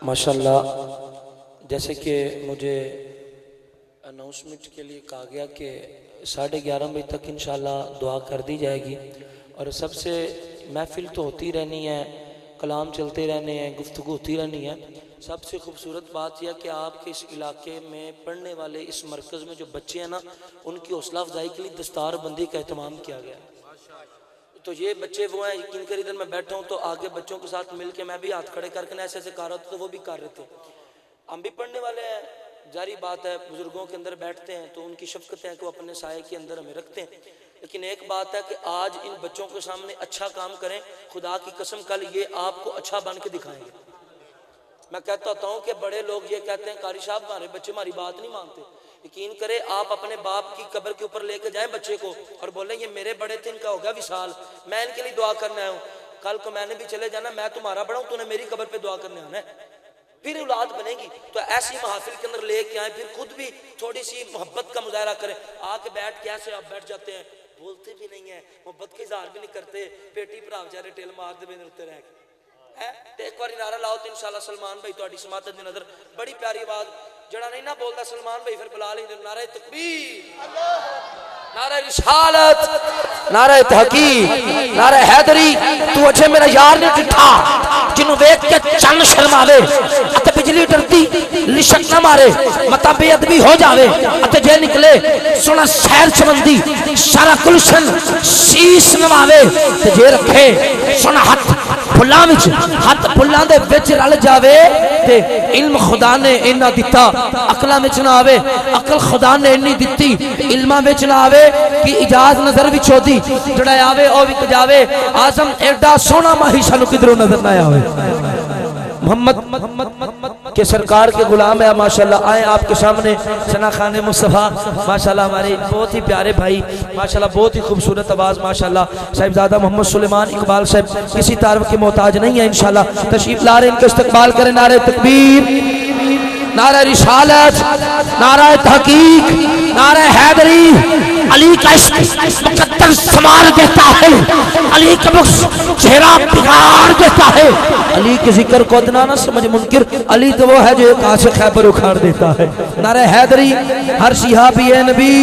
ماشاءاللہ، جیسے کہ مجھے اناؤنسمنٹ کے لیے کہا گیا کہ 11:30 بجے تک انشاءاللہ دعا کر دی جائے گی، اور سب سے محفل تو ہوتی رہنی ہے، کلام چلتے رہنے ہیں، گفتگو ہوتی رہنی ہے۔ سب سے خوبصورت بات یہ کہ آپ کے اس علاقے میں پڑھنے والے اس مرکز میں جو بچے ہیں نا، ان کی حوصلہ افزائی کے لیے دستار بندی کا اہتمام کیا گیا ہے۔ تو یہ بچے وہ ہیں، یقین کر ادھر میں بیٹھا ہوں تو آگے بچوں کے ساتھ مل کے میں بھی ہاتھ کھڑے کر کے ایسے ایسے کر رہا تھا تو وہ بھی کر رہے تھے۔ ہم بھی پڑھنے والے ہیں، جاری بات ہے، بزرگوں کے اندر بیٹھتے ہیں تو ان کی شفقت ہے کہ وہ اپنے سائے کے اندر ہمیں رکھتے ہیں، لیکن ایک بات ہے کہ آج ان بچوں کے سامنے اچھا کام کریں، خدا کی قسم کل یہ آپ کو اچھا بن کے دکھائیں گے۔ میں کہتا ہوتا ہوں کہ بڑے لوگ یہ کہتے ہیں قاری صاحب ہمارے بچے ہماری بات نہیں مانتے، یقین کرے آپ اپنے باپ کی قبر کے اوپر لے کے جائیں بچے کو اور بولیں یہ میرے بڑے تھے، ان کا ہوگا وصال، میں ان کے لیے دعا کرنا آیا ہوں، کل کو میں نے بھی چلے جانا، میں تمہارا بڑا ہوں، تو نے میری قبر پہ دعا کرنے آنا ہے، پھر اولاد بنے گی۔ تو ایسی محافل کے اندر لے کے آئیں، پھر خود بھی تھوڑی سی محبت کا مظاہرہ کریں۔ آ کے بیٹھ کے ایسے آپ بیٹھ جاتے ہیں، بولتے بھی نہیں ہیں، محبت کا اظہار بھی نہیں کرتے، پیٹی پر آپ جارے ٹیل مار دے بے نرتے رہ کے ایک بار نعرہ لاؤ تو انشاءاللہ سلمان بھائی تہاڈی سماعت دی نظر بڑی پیاری آواز، جڑا نہیں نہ بولتا سلمان بھائی پھر بلا لیں، نعرہ تکبیر، نعرہ رسالت، نعرہ تحقیق، نعرہ حیدری۔ تو اجھے میرا یار نہیں ڈٹھا جنوں ویکھ کے چن شرماوے اتے بجلی ڈرتی لشک نہ مارے، متا بے ادبی ہو جاوے اتے جے نکلے سونا سیر چمندی شارا گلشن شیش نواوے تے جے رکھے سونا ہاتھ پھلاں وچ، ہاتھ پھلاں دے وچ رل جاوے تے علم خدا نے انہاں دتا، عقلاں وچ نہ آوے، عقل خدا نے انہی دتی، علماں وچ نہ آوے کہ اجاز نظر وچ ہوندی، جڑا آوے او وچ جاوے۔ اعظم ایڈا سونا ماہی سانو کدھروں نظر نہ آوے۔ محمد کے سرکار کے غلام ہے ماشاءاللہ، آئیں آپ کے سامنے ثنا خان مصطفیٰ ماشاءاللہ، ہمارے بہت ہی پیارے بھائی ماشاءاللہ، بہت ہی خوبصورت آواز ماشاءاللہ، صاحبزادہ محمد سلیمان اقبال صاحب کسی تعارف کی محتاج نہیں ہے انشاءاللہ، تشریف لارے ان کے استقبال کریں۔ نعرہ تکبیر، نعرہ رسالت، نعرہ تحقیق، نعرہ حیدری۔ علی کا عشق مقدر سمار دیتا ہے، علی کا بخش چہرہ بگاڑ دیتا ہے، علی کے ذکر کو ادنا نہ سمجھ منکر، علی تو وہ ہے جو ایک آنچ خیبر اکھاڑ دیتا ہے۔ نعرہ حیدری، ہر صحابی نبی